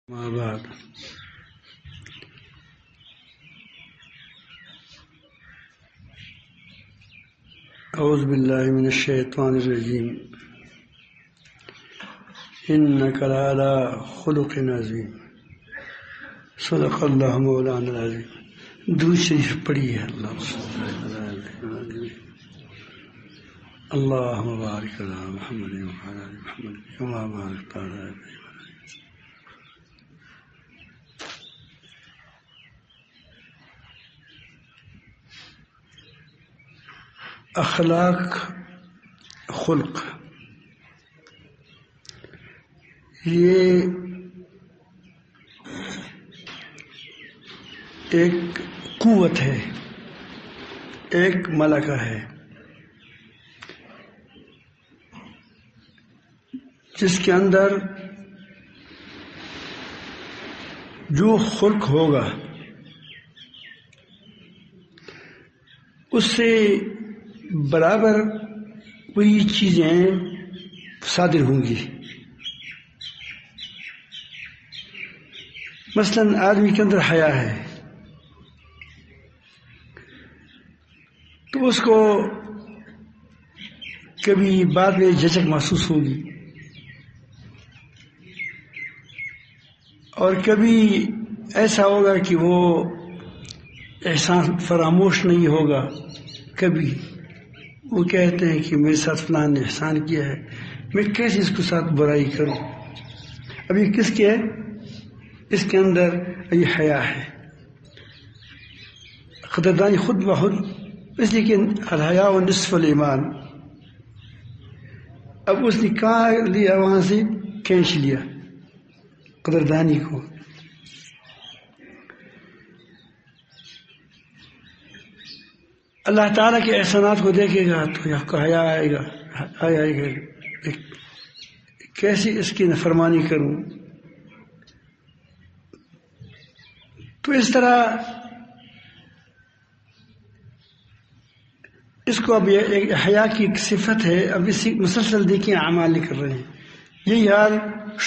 ما بعد أعوذ بالله من الشيطان الرجيم إنك لعلى خلق عظيم صدق الله مولانا العظيم. درود شریف پڑھی ہے اللهم بارك على محمد وعلى آل محمد كما باركت على إبراهيم. اخلاق خلق یہ ایک قوت ہے، ایک ملکہ ہے جس کے اندر جو خلق ہوگا اس سے برابر وہی چیزیں صادر ہوں گی. مثلاً آدمی کے اندر حیا ہے تو اس کو کبھی بعد میں جھجک محسوس ہوگی اور کبھی ایسا ہوگا کہ وہ احسان فراموش نہیں ہوگا. کبھی وہ کہتے ہیں کہ میرے ساتھ فلاں نے احسان کیا ہے، میں کیسے اس کے ساتھ برائی کروں. اب یہ کس کے ہے؟ اس کے اندر یہ حیا ہے، قدردانی خود بخود. اس لیے کہ الحیا و نصف الایمان. اب اس نے کہاں لیا؟ وہاں سے کھینچ لیا قدردانی کو. اللہ تعالیٰ کے احسانات کو دیکھے گا تو آپ کو حیا آئے گا کیسے اس کی نافرمانی کروں. تو اس طرح اس کو اب ایک حیا کی ایک صفت ہے. اب اسی مسلسل دیکھیں اعمال کر رہے ہیں. یہی حال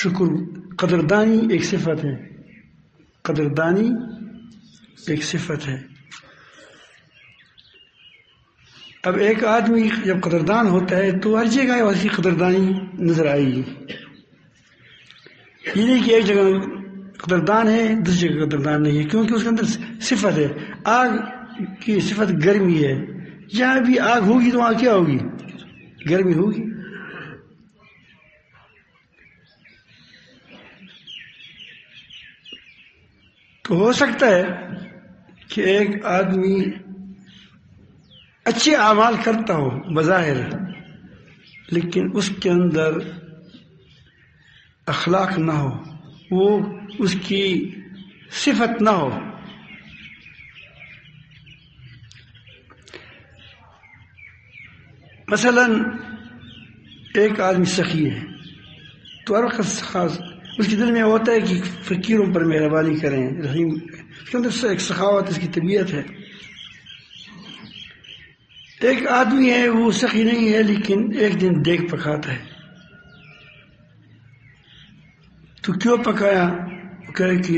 شکر، قدردانی ایک صفت ہے. قدردانی ایک صفت ہے. اب ایک آدمی جب قدردان ہوتا ہے تو ہر جگہ ویسی قدردانی نظر آئے گی. یہ نہیں کہ ایک جگہ قدردان ہے دوسری جگہ قدردان نہیں ہے، کیونکہ اس کے اندر صفت ہے. آگ کی صفت گرمی ہے، جہاں بھی آگ ہوگی تو وہاں کیا ہوگی؟ گرمی ہوگی. تو ہو سکتا ہے کہ ایک آدمی اچھے اعمال کرتا ہو بظاہر، لیکن اس کے اندر اخلاق نہ ہو، وہ اس کی صفت نہ ہو. مثلا ایک آدمی سخی ہے تو ہر وقت خاص اس کے دل میں ہوتا ہے کہ فقیروں پر مہربانی کریں، رحیم. اس کے اندر ایک سخاوت اس کی طبیعت ہے. ایک آدمی ہے وہ سخی نہیں ہے لیکن ایک دن دیگ پکاتا ہے. تو کیوں پکایا؟ وہ کہے کہ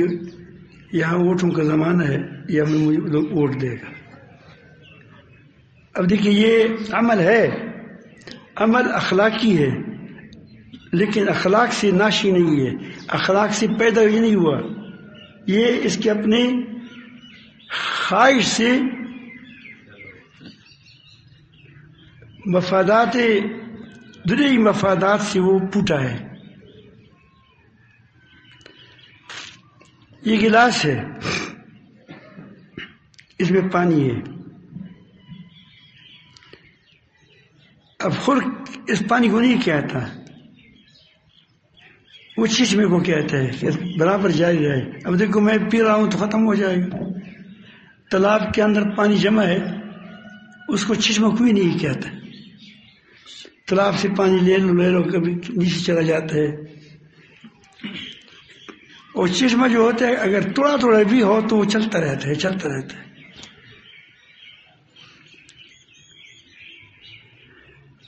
یہاں ووٹوں کا زمانہ ہے، یہ ہم مجھے لوگ ووٹ دے گا. اب دیکھیے یہ عمل ہے، عمل اخلاقی ہے، لیکن اخلاق سے ناشی نہیں ہے، اخلاق سے پیدا ہی نہیں ہوا. یہ اس کے اپنے خواہش سے، مفادات، دنیاوی مفادات سے وہ پھوٹا ہے. یہ گلاس ہے، اس میں پانی ہے. اب خلق اس پانی کو نہیں کہتا، وہ چشمے کو کہتا ہے کہ برابر جاری رہے. اب دیکھو میں پی رہا ہوں تو ختم ہو جائے گا. تالاب کے اندر پانی جمع ہے، اس کو چشمہ کوئی نہیں کہتا. تالاب سے پانی لے لو کبھی نیچے چلا جاتا ہے. اور چشمہ جو ہوتا ہے اگر تھوڑا تھوڑا بھی ہو تو وہ چلتا رہتا ہے.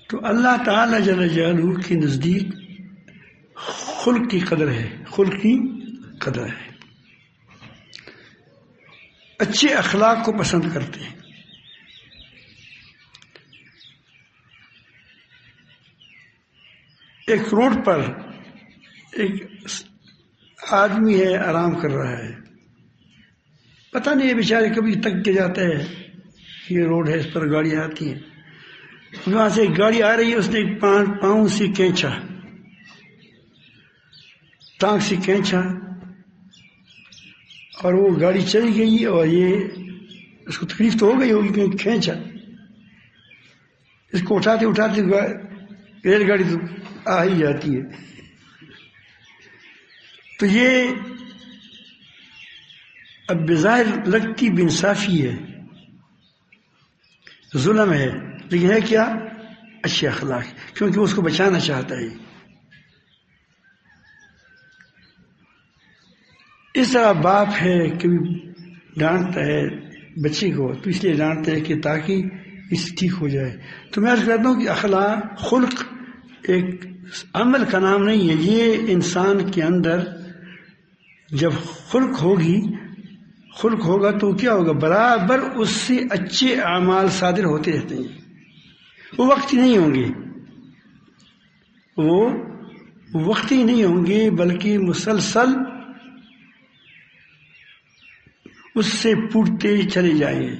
تو اللہ تعالیٰ جل جلالہ کے نزدیک خلق کی قدر ہے، خلق کی قدر ہے. اچھے اخلاق کو پسند کرتے ہیں. ایک روڈ پر ایک آدمی ہے، آرام کر رہا ہے. پتہ نہیں یہ بیچارے کبھی تک کے جاتا ہے، یہ روڈ ہے، اس پر گاڑیاں آتی ہیں. وہاں سے ایک گاڑی آ رہی ہے، اس نے ایک پاؤں سے کھینچا، ٹانگ سے کھینچا، اور وہ گاڑی چلی گئی. اور یہ اس کو تکلیف تو ہو گئی ہوگی کیونکہ کھینچا. اس کو اٹھاتے اٹھاتے ریل گاڑی تو آ ہی جاتی ہے. تو یہ اب بظاہر لگتی بے انصافی ہے، ظلم ہے، لیکن ہے کیا؟ اچھے اخلاق، کیونکہ وہ اس کو بچانا چاہتا ہے. اس طرح باپ ہے کبھی ڈانٹتا ہے بچے کو تو اس لیے ڈانٹتا ہے کہ تاکہ اس ٹھیک ہو جائے. تو میں عرض کرتا ہوں کہ اخلاق، خلق ایک عمل کا نام نہیں ہے. یہ انسان کے اندر جب خلق ہوگا تو کیا ہوگا؟ برابر اس سے اچھے اعمال صادر ہوتے رہتے ہیں. وہ وقتی نہیں ہوں گے، وہ وقتی نہیں ہوں گے، بلکہ مسلسل اس سے پوٹتے چلے جائیں گے.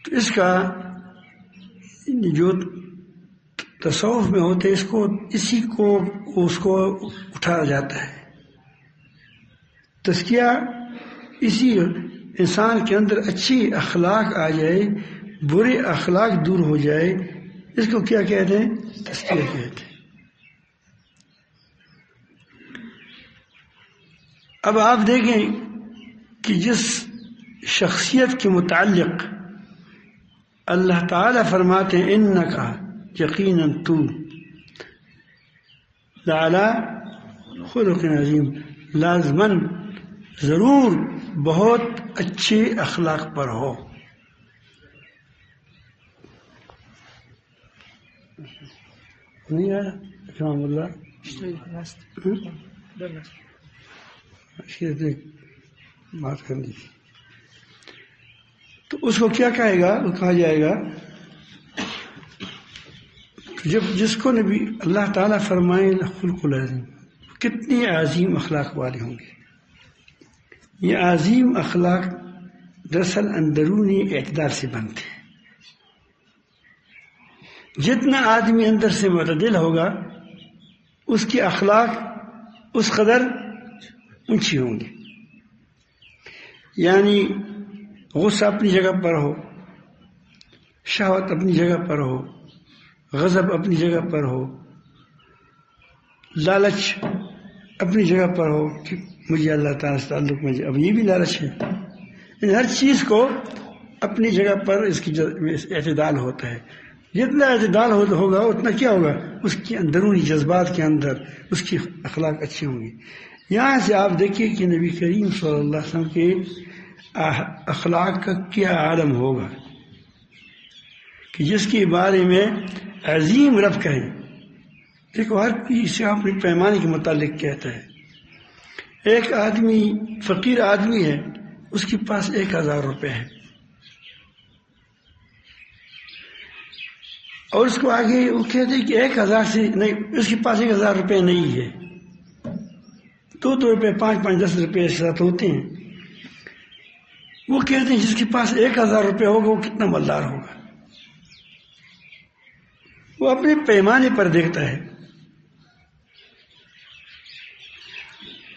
تو اس کا جو تصوف میں ہوتے اس کو اٹھایا جاتا ہے. تزکیہ، اسی انسان کے اندر اچھی اخلاق آ جائے، برے اخلاق دور ہو جائے، اس کو کیا کہتے ہیں؟ تزکیہ کہتے ہیں. اب آپ دیکھیں کہ جس شخصیت کے متعلق اللہ تعالیٰ فرماتے ہیں انکا، یقیناً تو، لعلی خلق عظیم، لازماً ضرور بہت اچھے اخلاق پر ہو. نہیں آیا رحم اللہ؟ بات کرنی تھی. تو اس کو کیا کہے گا؟ وہ کہا جائے گا جب جس کو نبی اللہ تعالیٰ فرمائے خلق العظیم، کتنی عظیم اخلاق والے ہوں گے. یہ عظیم اخلاق دراصل اندرونی اعتدال سے بنتے ہیں. جتنا آدمی اندر سے معتدل ہوگا اس کے اخلاق اس قدر اونچی ہوں گی. یعنی غصہ اپنی جگہ پر ہو، شہوت اپنی جگہ پر ہو، غضب اپنی جگہ پر ہو، لالچ اپنی جگہ پر ہو کہ مجھے اللہ تعالیٰ سے تعلق میں، اب یہ بھی لالچ ہے. ان ہر چیز کو اپنی جگہ پر اس کی اعتدال ہوتا ہے. جتنا اعتدال ہوگا اتنا کیا ہوگا؟ اس کے اندرونی جذبات کے اندر اس کی اخلاق اچھی ہوں گی. یہاں سے آپ دیکھیے کہ نبی کریم صلی اللہ علیہ وسلم کے اخلاق کا کیا عالم ہوگا کہ جس کے بارے میں عظیم رب کہیں. دیکھو ہر کسی اپنے پیمانے کے متعلق کہتا ہے. ایک آدمی فقیر آدمی ہے، اس کے پاس 1000 روپے ہے، اور اس کو آگے وہ کہتے ہیں کہ 1000 سے نہیں، اس کے پاس 1000 روپے نہیں ہے، 2 روپے 5 10 روپے ایسے ساتھ ہوتے ہیں. وہ کہتے ہیں جس کے پاس 1000 روپے ہوگا وہ کتنا مالدار ہوگا. وہ اپنے پیمانے پر دیکھتا ہے.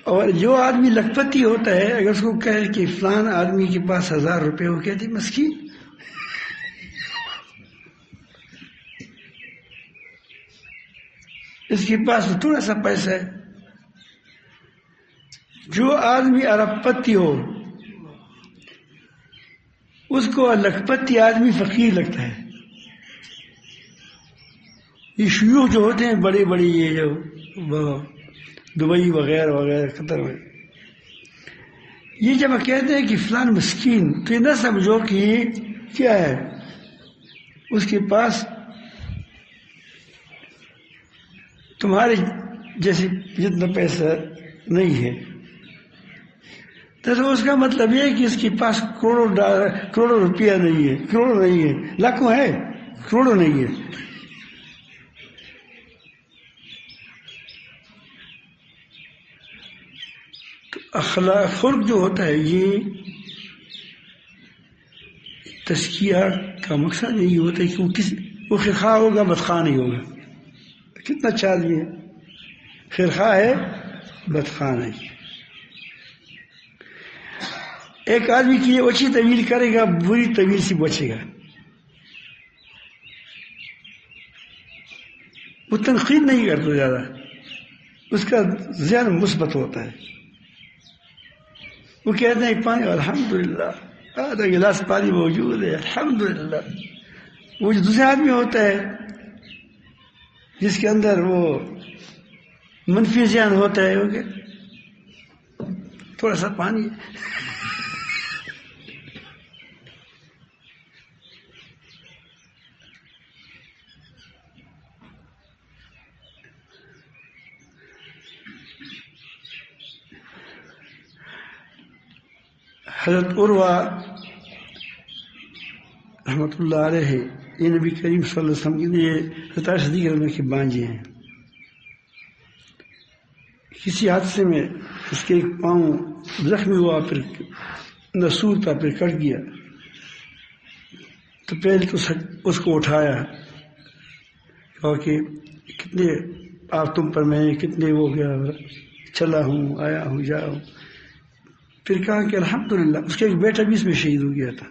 اور جو آدمی لکھپتی ہوتا ہے اگر اس کو کہے کہ فلان آدمی کے پاس 1000 روپے، وہ کہتے ہیں مسکین، اس کے پاس تھوڑا سا پیسہ ہے. جو آدمی ارب پتی ہو اس کو لکھپتی آدمی فقیر لگتا ہے. یہ شیوخ جو ہوتے ہیں بڑے بڑے، یہ جو دبئی وغیرہ وغیرہ قطر میں، یہ جب کہتے ہیں کہ فلان مسکین، تو یہ نہ سمجھو کہ یہ کیا ہے، اس کے پاس تمہارے جیسے جتنا پیسہ نہیں ہے، تو اس کا مطلب یہ ہے کہ اس کے پاس کروڑوں روپیہ نہیں ہے، کروڑوں نہیں ہے، لاکھوں ہے، کروڑوں نہیں ہے. تو اخلاق خلق جو ہوتا ہے یہ تزکیہ کا مقصد یہی ہوتا ہے کہ وہ خیرخواہ ہوگا بدخواہ نہیں ہوگا. کتنا اچھا آدمی ہے، خیرخواہ ہے بدخواہ نہیں. ایک آدمی کی یہ اچھی طویل کرے گا بری طویل سے بچے گا. وہ تنقید نہیں کرتا زیادہ، اس کا ذہن مثبت ہوتا ہے. وہ کہتے ہیں پانی الحمدللہ، آدھا گلاس پانی موجود ہے الحمدللہ. وہ جو دوسرا آدمی ہوتا ہے جس کے اندر وہ منفی ذہن ہوتا ہے، وہ کہ تھوڑا سا پانی حضرت عروہ رحمۃ اللہ علیہ یہ نبی کریم صلی اللہ علیہ وسلم کے لیے حضرت عائشہ صدیقہ کے بانجے ہیں. کسی حادثے میں اس کے ایک پاؤں زخمی ہوا، پھر نسور تھا، پھر کٹ گیا. تو پہلے تو اس کو اٹھایا، کہا کہ کتنے آپ تم پر میں کتنے ہو گیا، چلا ہوں آیا ہوں جا ہوں. پھر کہا کہ الحمدللہ. اس کا ایک بیٹا بھی اس میں شہید ہو گیا تھا،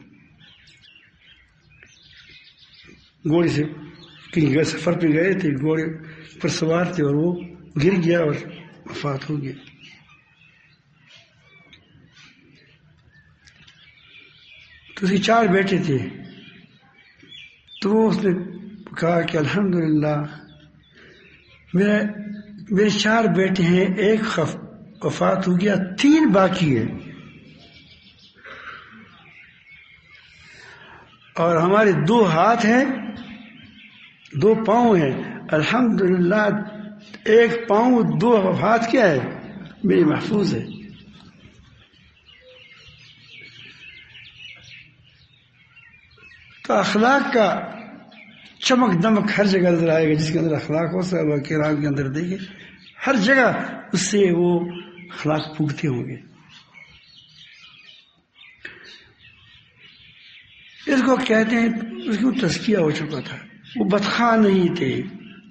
گھوڑے سے کہیں سفر پہ گئے تھے، گھوڑے پر سوار تھے اور وہ گر گیا اور وفات ہو گیا. تو اس کے 4 بیٹے تھے. تو وہ اس نے کہا کہ الحمدللہ میرے 4 بیٹے ہیں، ایک وفات ہو گیا، 3 باقی ہے، اور ہمارے 2 ہاتھ ہیں، 2 پاؤں ہیں. الحمدللہ 1 پاؤں 2 ہاتھ کیا ہے، میری محفوظ ہے. تو اخلاق کا چمک دمک ہر جگہ نظر آئے گا. جس کے اندر اخلاق ہو، صحابہ کرام کے اندر دیکھیں ہر جگہ اس سے وہ اخلاق پھوٹتے ہوں گے. اس کو کہتے ہیں، اس کو تزکیہ ہو چکا تھا. وہ بدخواہ نہیں تھے،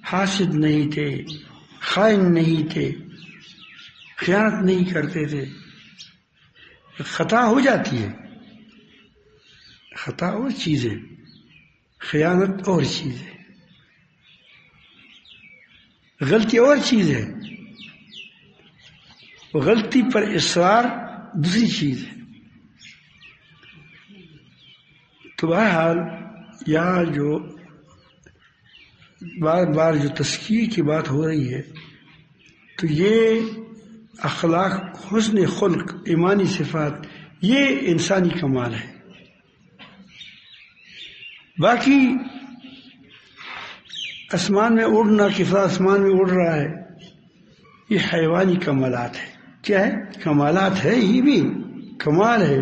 حاسد نہیں تھے، خائن نہیں تھے، خیانت نہیں کرتے تھے. خطا ہو جاتی ہے، خطا اور چیز ہے، خیانت اور چیز ہے، غلطی اور چیز ہے، غلطی پر اصرار دوسری چیز ہے. تو بہرحال یہاں جو بار بار جو تزکیے کی بات ہو رہی ہے، تو یہ اخلاق، حسن خلق، ایمانی صفات، یہ انسانی کمال ہے. باقی آسمان میں اڑنا، کفلا آسمان میں اڑ رہا ہے، یہ حیوانی کمالات ہے. کیا ہے؟ کمالات ہے، یہ بھی کمال ہے،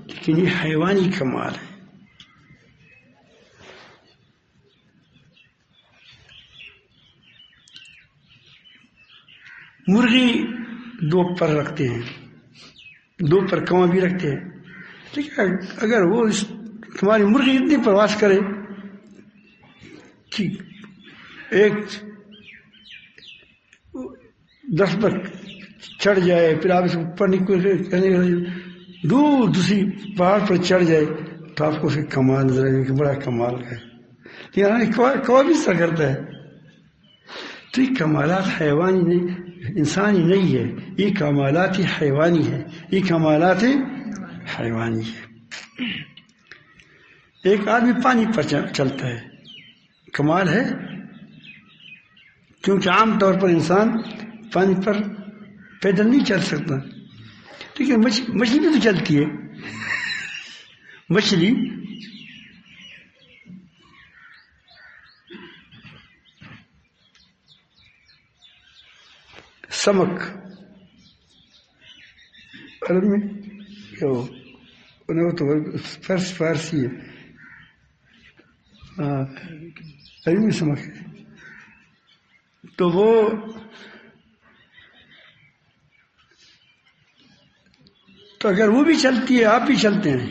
لیکن یہ حیوانی کمال ہے. مرغی 2 پر رکھتے ہیں، 2 پر کواں بھی رکھتے ہیں، لیکن اگر وہ تمہاری مرغی اتنی پرواز کرے کہ ایک درخت پر چڑھ جائے، پھر آپ اس اوپر دور دوسری پہاڑ پر چڑھ جائے، تو آپ کو اس کا کمال نظر آئے کہ بڑا کمال ہے. لیکن کوا بھی اس طرح کرتا ہے. تو یہ کمالات حیوانی نہیں، انسانی نہیں ہے، یہ کمالات حیوانی ہے، یہ کمالات حیوانی ہے. ایک آدمی پانی پر چلتا ہے، کمال ہے، کیونکہ عام طور پر انسان پانی پر پیدل نہیں چل سکتا. لیکن مچھلی بھی تو چلتی ہے. مچھلی سمک عربی میں کیا ہو تو فارسی ہے، عربی میں سمک ہے. تو وہ تو اگر وہ بھی چلتی ہے، آپ بھی چلتے ہیں،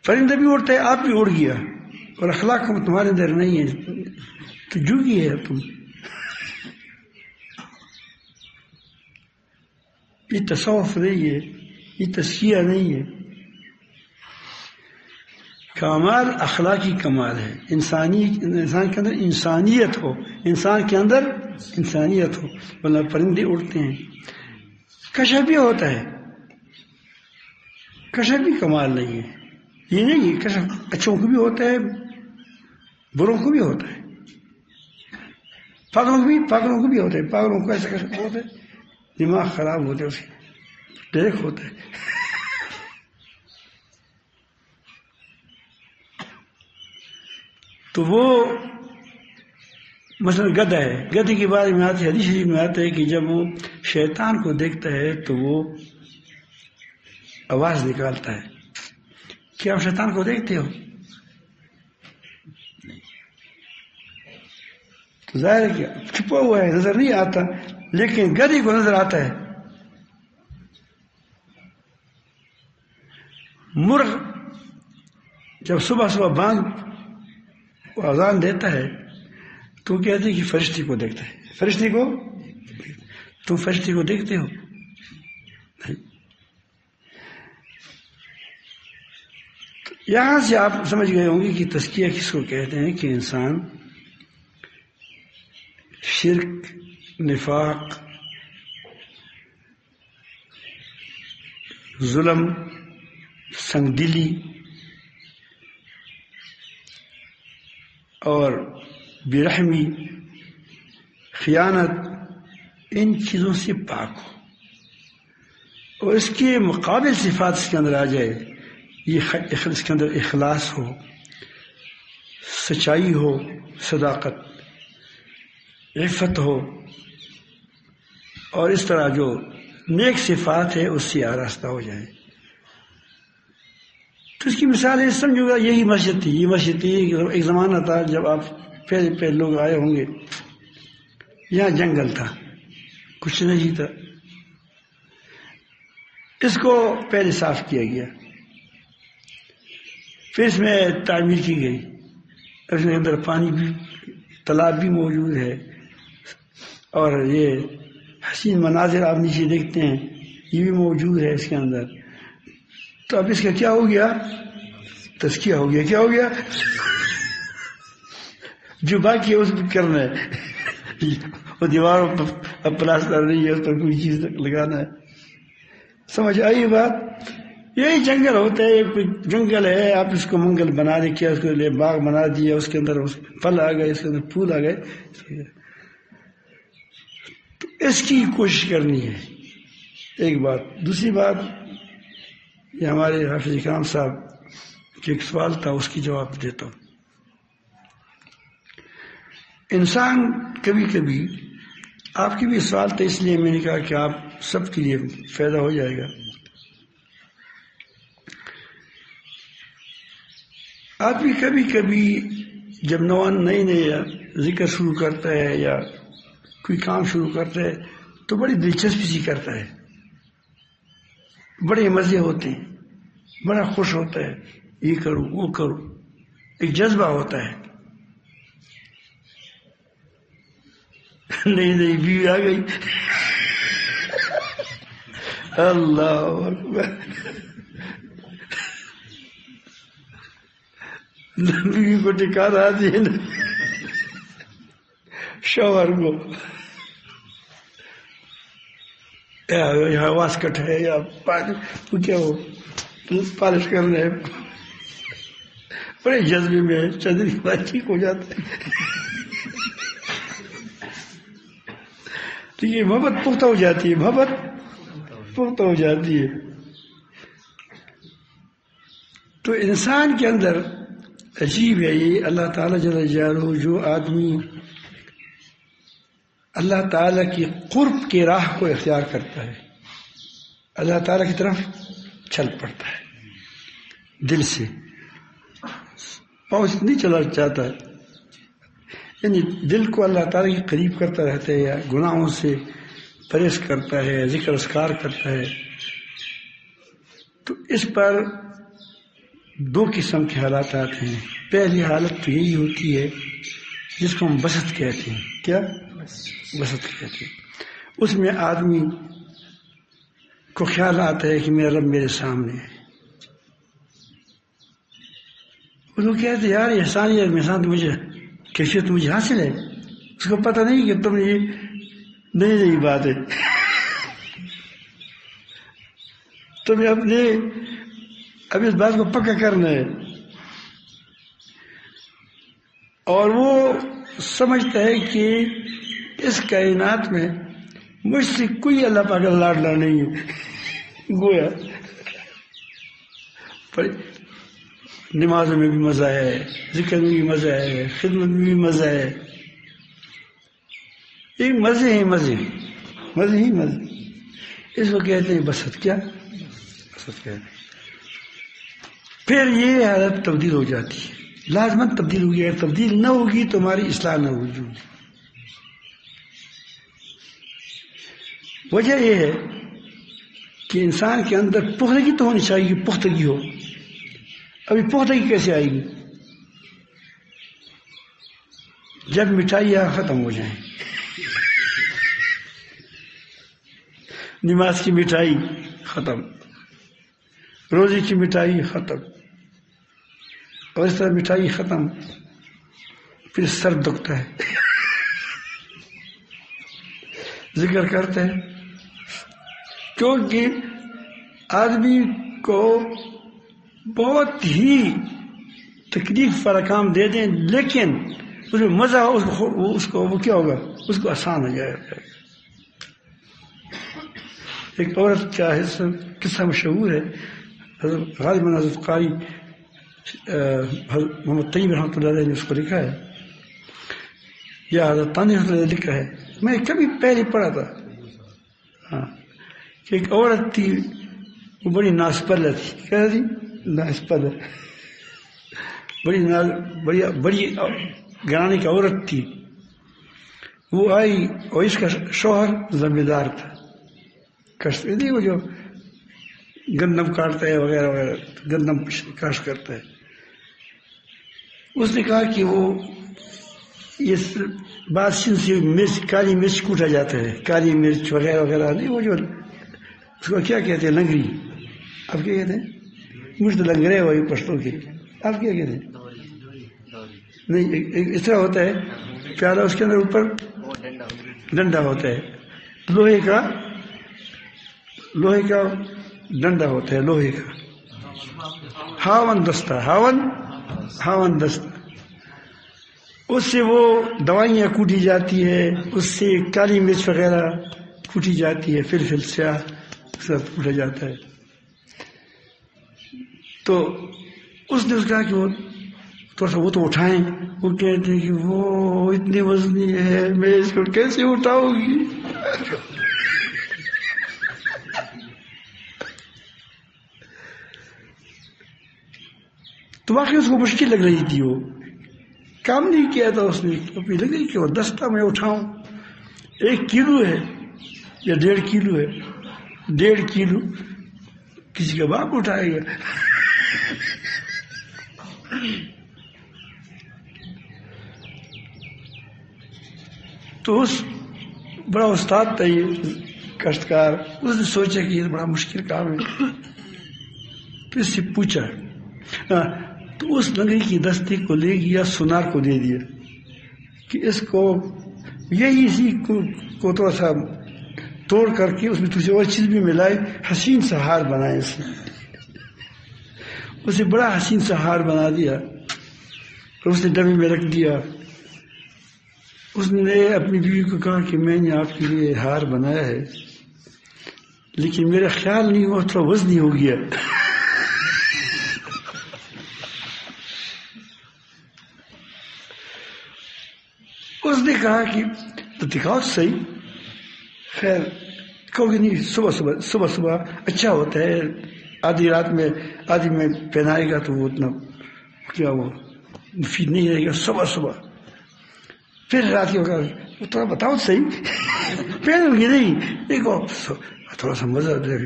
پرندہ بھی اڑتا ہے، آپ بھی اڑ گیا، اور اخلاق تمہارے اندر نہیں ہے تو جوگی ہے تم. یہ تصوف نہیں ہے، یہ تزکیہ نہیں ہے. کمال اخلاقی کمال ہے. انسان کے اندر انسانیت ہو، انسان کے اندر انسانیت ہو، ورنہ پرندے اڑتے ہیں. کشف بھی ہوتا ہے، کشف بھی کمال نہیں ہے. یہ نہیں ہے کشف اچھوں کو بھی ہوتا ہے، بروں کو بھی ہوتا ہے، پاگلوں کو بھی ہوتا ہے. پاگلوں کو ایسا کشف ہوتا ہے، دماغ خراب ہوتا ہے، اس کی ڈیک ہوتا ہے. تو وہ مثلا گدھا ہے، گدھے کے بارے میں آتی حدیث شریف میں آتا ہے کہ جب وہ شیطان کو دیکھتا ہے تو وہ آواز نکالتا ہے. کیا آپ شیطان کو دیکھتے ہو؟ تو ظاہر ہے کہ چھپا ہوا ہے، نظر نہیں آتا، لیکن گدھے کو نظر آتا ہے. مرغ جب صبح بانگ اذان دیتا ہے تو کہتے ہیں کہ فرشتے کو دیکھتا ہے. فرشتے کو تم فرشتے کو دیکھتے ہو؟ نہیں. یہاں سے آپ سمجھ گئے ہوں گے کہ تزکیہ کس کو کہتے ہیں، کہ انسان شرک، نفاق، ظلم، سنگ دلی اور برحمی، خیانت، ان چیزوں سے پاک ہو، اور اس کے مقابل صفات اس کے اندر آ جائے. یہ اس کے اندر اخلاص ہو، سچائی ہو، صداقت، عفت ہو، اور اس طرح جو نیک صفات ہے اس سے آراستہ ہو جائے. تو اس کی مثال ہے، سمجھو گا یہی مسجد تھی. یہ مسجد تھی، ایک زمانہ تھا جب آپ پہلے لوگ آئے ہوں گے، یہاں جنگل تھا، کچھ نہیں تھا. اس کو پہلے صاف کیا گیا، پھر اس میں تعمیر کی گئی. اس کے اندر پانی بھی، تالاب بھی موجود ہے، اور یہ حسین مناظر آپ نیچے دیکھتے ہیں یہ بھی موجود ہے اس کے اندر. تو اب اس کا کیا ہو گیا؟ تزکیہ ہو گیا. کیا ہو گیا؟ جو باقی ہے اس پہ کرنا ہے. وہ دیواروں پر اب پلاسٹر نہیں ہے، اس پر کوئی چیز لگانا ہے. سمجھ آئی بات؟ یہی جنگل ہوتا ہے، کوئی جنگل ہے، آپ اس کو منگل بنا دیں، کیا اس کے لیے باغ بنا دیا، اس کے اندر پھل آ گئے، اس کے اندر پھول آ گئے. تو اس کی کوشش کرنی ہے. ایک بات. دوسری بات، یہ ہمارے حافظ اکرام صاحب کے ایک سوال تھا، اس کی جواب دیتا ہوں. انسان کبھی کبھی، آپ کی بھی سوال تھا اس لیے میں نے کہا کہ آپ سب کے لیے فائدہ ہو جائے گا. آپ بھی کبھی کبھی جب نئی ذکر شروع کرتا ہے یا کوئی کام شروع کرتا ہے تو بڑی دلچسپی سی کرتا ہے، بڑے مزے ہوتے ہیں، بڑا خوش ہوتا ہے، یہ کروں وہ کروں، ایک جذبہ ہوتا ہے. نئی بیوی آ گئی، اللہ اکبر، بیوی کو ٹھکانا آتی ہے نا، شوہر کو یہاں واسکٹ ہے یا کیا ہو پالش کرنا ہے، بڑے جذبے میں چندری بات ٹھیک ہو جاتا ہے. تو یہ محبت پختہ ہو جاتی ہے، محبت پختہ ہو جاتی ہے. تو انسان کے اندر عجیب ہے یہ، اللہ تعالیٰ جل جلالہ جو آدمی اللہ تعالیٰ کی قرب کی راہ کو اختیار کرتا ہے، اللہ تعالیٰ کی طرف چل پڑتا ہے دل سے، پہنچ نہیں چلا چاہتا، یعنی دل کو اللہ تعالیٰ کے قریب کرتا رہتا ہے، یا گناہوں سے پرہیز کرتا ہے، ذکر اذکار کرتا ہے. تو اس پر دو قسم کے حالات آتے ہیں. پہلی حالت تو یہی ہوتی ہے جس کو ہم بسط کہتے ہیں. کیا بسط کہتے ہیں؟ اس میں آدمی کو خیال آتا ہے کہ میرا رب میرے سامنے ہے. اس کو کہتے ہیں یار احسان یا احسان تو مجھے کیفیت مجھے حاصل ہے. اس کو پتہ نہیں کہ تم یہ نئی بات ہے، تمہیں اپنے اب اس بات کو پکا کرنا ہے. اور وہ سمجھتا ہے کہ اس کائنات میں مجھ سے کوئی اللہ پاک کا لاڈلا نہیں ہے. گویا نمازوں میں بھی مزہ ہے، ذکر میں بھی مزہ ہے، خدمت میں بھی مزہ ہے. یہ مزے ہی مزے مزے ہی مزے. اس کو کہتے ہیں بسط. کیا بسط کہتے ہیں. پھر یہ حالت تبدیل ہو جاتی ہے، لازمن تبدیل ہوگی. اگر تبدیل نہ ہوگی تو ہماری اصلاح نہ ہوگی. وجہ یہ ہے کہ انسان کے اندر پختگی تو ہونی چاہیے، پختگی ہو. ابھی پختگی کیسے آئے گی؟ جب مٹھائیاں ختم ہو جائیں. نماز کی مٹھائی ختم، روزی کی مٹھائی ختم، اور اس طرح مٹھائی ختم، پھر سر دکھتا ہے. ذکر کرتے ہیں کیونکہ آدمی کو بہت ہی تکلیف پر کام دے دیں لیکن اس میں مزہ اس کو وہ کیا ہوگا، اس کو آسان ہو جائے گا. ایک عورت کا قصہ مشہور ہے، حضرت غالباً حضرت قاری محمد طیب رحمۃ اللہ علیہ نے اس کو لکھا ہے، یا حضرت طانی رحمۃ اللہ علیہ لکھا ہے. میں کبھی پہلے پڑھا تھا ہاں کہ ایک عورت تھی، وہ بڑی ناسپر تھی. کیا تھی؟ ناسپر، بڑی گھرانے کی عورت تھی. وہ آئی اور اس کا شوہر ذمہ دار تھا، کشت نہیں، وہ جو گندم کاٹتا ہے وغیرہ وغیرہ، گندم کاشت کرتا ہے. اس نے کہا کہ وہ اس بادشاہ سے مرچ، کالی مرچ کوٹا جاتا ہے، کالی مرچ وغیرہ وغیرہ نہیں، وہ جو اس کو کیا کہتے ہیں، لنگری. آپ کیا کہتے ہیں؟ مجھ تو لنگرے وہی پشتوں کے. آپ کیا کہتے ہیں؟ نہیں، اس طرح ہوتا ہے پیالہ، اس کے اندر اوپر ڈنڈا ہوتا ہے، لوہے کا ڈنڈا ہوتا ہے، لوہے کا. ہاون دستہ، اس سے وہ دوائیاں کوٹی جاتی ہے، اس سے کالی مرچ وغیرہ کوٹی جاتی ہے، فلفل سیاہ سب کوٹا جاتا ہے. تو اس نے کہا کہ وہ تھوڑا سا وہ تو اٹھائیں. وہ کہتے ہیں کہ وہ اتنی وزنی ہے، میں اس کو کیسے اٹھاؤں گی. تو واقعی اس کو مشکل لگ رہی تھی، وہ کام نہیں کیا تھا اس نے. لگ رہی کہ وہ دستہ میں اٹھاؤں، 1 کلو ہے یا 1.5 کلو ہے. 1.5 کلو کسی کا باپ اٹھائے گا. تو اس بڑا استاد تھا یہ کاشتکار، اس نے سوچا کہ یہ بڑا مشکل کام ہے. تو اس سے پوچھا، تو اس لنگڑی کی دستے کو لے گیا، سونار کو دے دیا کہ اس کو یہی اسی کو تھوڑا سا توڑ کر کے اس میں تجھے اور چیز بھی ملائے، حسین سا ہار بنائے. اسے بڑا حسین سا ہار بنا دیا اور اس نے ڈبے میں رکھ دیا. اس نے اپنی بیوی کو کہا کہ میں نے آپ کے لیے ہار بنایا ہے لیکن میرا خیال نہیں ہوا، تھوڑا وزنی ہو گیا. اس نے کہا کہ تو دکھاؤ صحیح. خیر کہو گے نہیں صبح اچھا ہوتا ہے، آدھی رات میں آدھی میں پہنائے گا تو وہ اتنا کیا وہ مفید نہیں رہے گا. صبح پھر رات کے وقت تھوڑا بتاؤ صحیح پہنوں گی نہیں، دیکھو تھوڑا سا مزہ دے.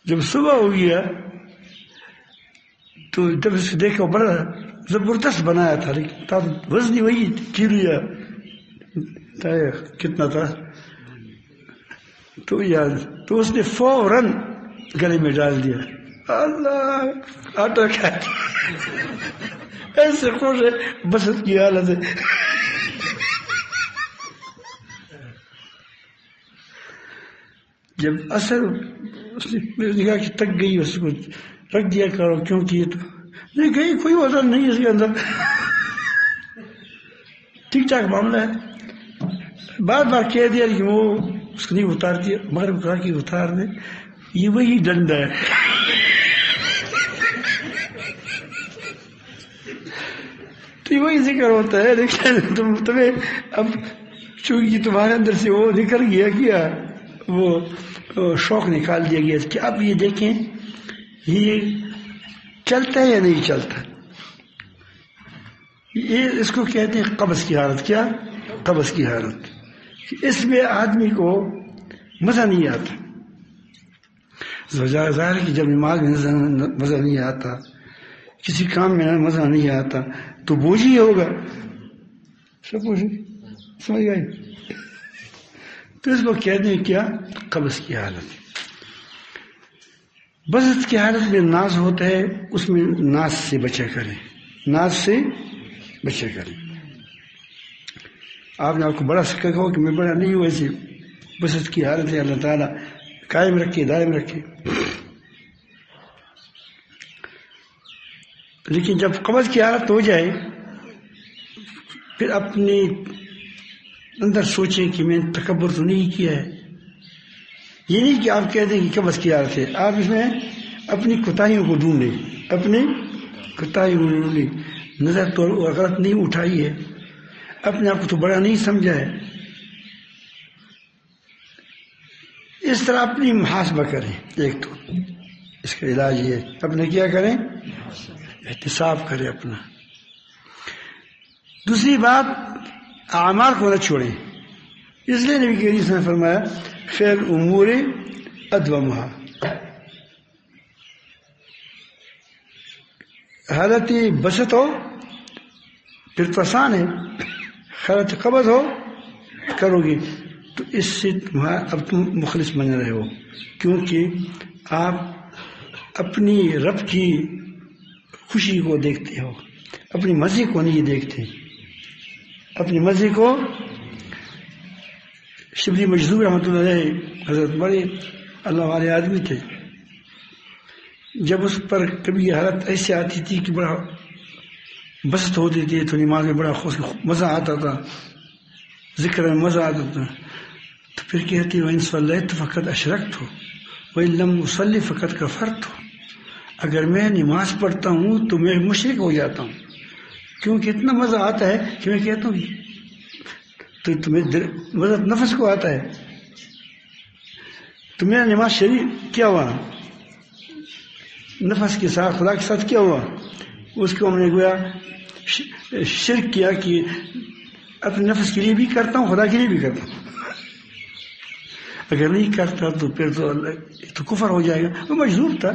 جب صبح ہو گیا تو جب اس کو دیکھا بڑا زبردست بنایا تھا، لیکن وزن وہی کیلو کتنا تھا تو اس نے فوراً گلے میں ڈال دیا. اللہ آٹا کھا ایسے خوش ہے، بسط کی حالت ہے. جب اثر اس نے دیکھا کہ تک گئی، اس کو رکھ دیا کرو کیونکہ یہ تو نہیں گئی، کوئی وزن نہیں اس کے اندر، ٹھیک ٹھاک معاملہ ہے. بار بار کہہ دیا کہ وہ اس کو نہیں اتار دیا، مگر کہا کہ اتار دے، یہ وہی ڈنڈا ہے. تو وہی ذکر ہوتا ہے. لیکن تمہیں اب چونکہ تمہارے اندر سے وہ نکل گیا کیا، وہ شوق نکال دیا گیا کہ اب یہ دیکھیں یہ چلتا ہے یا نہیں چلتا. یہ اس کو کہتے ہیں قبض کی حالت. کیا قبض کی حالت؟ اس میں آدمی کو مزہ نہیں آتا. ظاہر ہے کہ جب نماز میں مزہ نہیں آتا، کسی کام میں مزہ نہیں آتا تو بوجھ ہی ہوگا. سب بوجھ سمجھ گئے؟ تو اس کو کہتے ہیں کیا قبض کی حالت. بسط کی حالت میں ناز ہوتا ہے، اس میں ناز سے بچا کریں، ناز سے بچا کریں. آپ نے آپ کو بڑا سکا کہو کہ میں بڑا نہیں ہوں، ایسے بسط کی حالت ہے، اللہ تعالیٰ قائم رکھے دائم رکھے. لیکن جب قبض کی حالت ہو جائے پھر اپنے اندر سوچیں کہ میں نے تکبر تو نہیں کیا ہے. یہ نہیں کہ آپ کہہ دیں کہ قبض کی حالت ہے، آپ اس میں اپنی کوتاہیوں کو ڈھونڈیں، اپنی کوتاہیوں کو ڈھونڈیں. نظر تو غلط نہیں اٹھائی ہے، اپنے آپ کو تو بڑا نہیں سمجھا ہے. اس طرح اپنی محاسبہ کریں. ایک تو اس کا علاج یہ ہے، اپنے کیا کریں، احتساب کریں اپنا. دوسری بات اعمال کو نہ چھوڑیں. اس لیے نبی کریم صلی اللہ علیہ وسلم نے فرمایا خیر امور ادومها. حالت بسط ہو پھر تو آسان ہے، حالت قبض ہو کرو گے تو اس سے اب تم مخلص بن رہے ہو، کیونکہ آپ اپنی رب کی خوشی کو دیکھتے ہو، اپنی مرضی کو نہیں دیکھتے. اپنی مرضی کو شبلی مجذوب رحمۃ اللہ علیہ حضرت بڑے اللہ والے آدمی تھے. جب اس پر کبھی یہ حالت ایسے آتی تھی کہ بڑا بسط ہوتی تھی تو نماز میں بڑا خوش مزہ آتا تھا، ذکر میں مزہ آتا تھا، تو پھر کہتی وَإِن صَلَّيْتُ فَقَدْ أَشْرَكْتُ وَإِن لَمْ أُصَلِّ فَقَدْ كَفَرْتُ. اگر میں نماز پڑھتا ہوں تو میں مشرک ہو جاتا ہوں، کیونکہ اتنا مزہ آتا ہے کہ میں کہتا ہوں تو تمہیں مزہ نفس کو آتا ہے تو میرا نماز شریف کیا ہوا، نفس کے ساتھ خدا کے ساتھ کیا ہوا، اس کو ہم نے گویا شرک کیا کہ اپنے نفس کے لیے بھی کرتا ہوں خدا کے لیے بھی کرتا ہوں. اگر نہیں کرتا تو پھر تو کفر ہو جائے گا. وہ مجذوب تھا.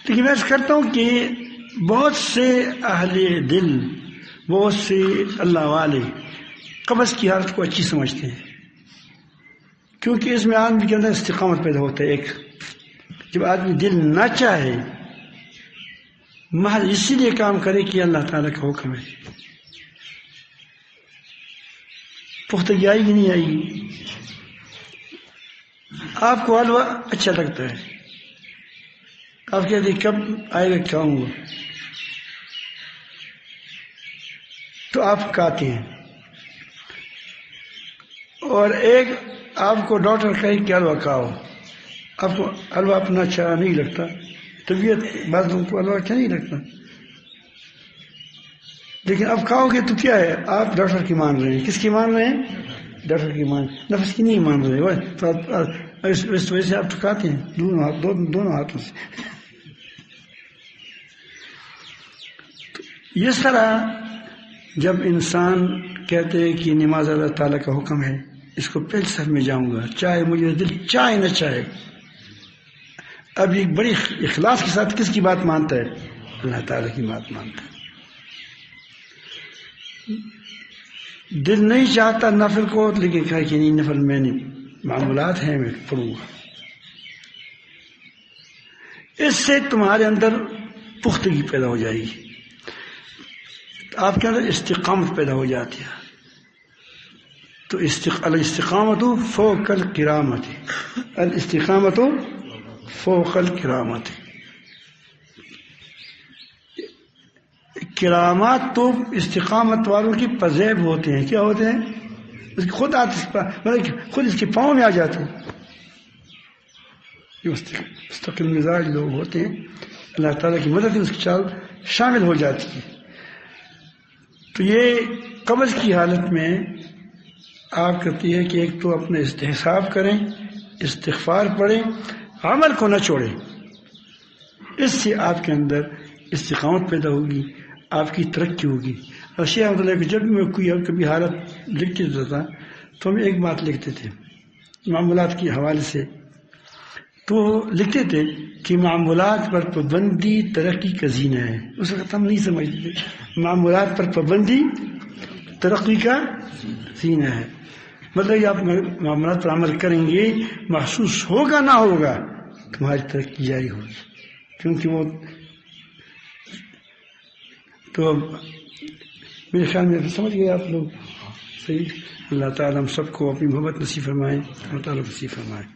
لیکن میں کرتا ہوں کہ بہت سے اہل دل، بہت سے اللہ والے قبض کی حالت کو اچھی سمجھتے ہیں، کیونکہ اس میں آدمی کے اندر استقامت پیدا ہوتا ہے. ایک جب آدمی دل نہ چاہے، محض اسی لیے کام کرے کہ اللہ تعالیٰ کا حکم ہے، پختگی آئے گی نہیں آئے گی. آپ کو حلوہ اچھا لگتا ہے، آپ کہتے ہیں کب آئے گا کھاؤں گا، تو آپ کھاتے ہیں. اور ایک آپ کو ڈاکٹر کہے کہ حلوہ کھاؤ، آپ کو حلوہ اپنا اچھا نہیں لگتا، طبیعت بعض لوگوں کو حلوہ اچھا نہیں لگتا. لیکن اب کھاؤ گے تو کیا ہے، آپ ڈاکٹر کی مان رہے ہیں. کس کی مان رہے ہیں؟ ڈاکٹر کی مان، نفس کی نہیں مان رہے. اس وجہ سے آپ ٹھکاتے ہیں دونوں ہاتھوں سے. اس طرح جب انسان کہتے ہیں کہ نماز اللہ تعالیٰ کا حکم ہے، اس کو پہلے صف میں جاؤں گا چاہے مجھے دل چاہے نہ چاہے. اب یہ بڑی اخلاص کے ساتھ کس کی بات مانتا ہے؟ اللہ تعالیٰ کی بات مانتا ہے. دل نہیں چاہتا نفل کو، لیکن کہا کہ نہیں نفل میں نہیں، معمولات ہیں میں پڑھوں گا. اس سے تمہارے اندر پختگی پیدا ہو جائے گی، آپ کے اندر استقامت پیدا ہو جاتی ہے. تو الاستقامت فوق القرامت، الاستقامت فوق القرامت. کرامات تو استقامت والوں کی پذیب ہوتے ہیں. کیا ہوتے ہیں؟ اس کی خود خود اس کے پاؤں میں آ جاتے ہیں. مستقل مزاج لوگ ہوتے ہیں، اللہ تعالیٰ کی مدد اس کی چال شامل ہو جاتی ہے. تو یہ قبض کی حالت میں آپ کرتی ہے کہ ایک تو اپنا استحساب کریں، استغفار پڑھیں، عمل کو نہ چھوڑیں. اس سے آپ کے اندر استقامت پیدا ہوگی، آپ کی ترقی ہوگی. اور شیخ احمد اللہ کو جب میں کوئی کبھی حالت لکھ کے دیتا تھا تو ہم ایک بات لکھتے تھے معاملات کے حوالے سے. تو لکھتے تھے کہ معمولات پر پابندی ترقی کا زینہ ہے. اس وقت ہم نہیں سمجھتے تھے معمولات پر پابندی ترقی کا زینہ ہے. مطلب یہ آپ معاملات پر عمل کریں گے، محسوس ہوگا نہ ہوگا تمہاری ترقی جاری ہوگی. کیونکہ وہ تو میرے خیال میں سمجھ گئے آپ لوگ صحیح. اللہ تعالیٰ ہم سب کو اپنی محبت نصیب فرمائے، اللہ تعالیٰ نصیب فرمائے.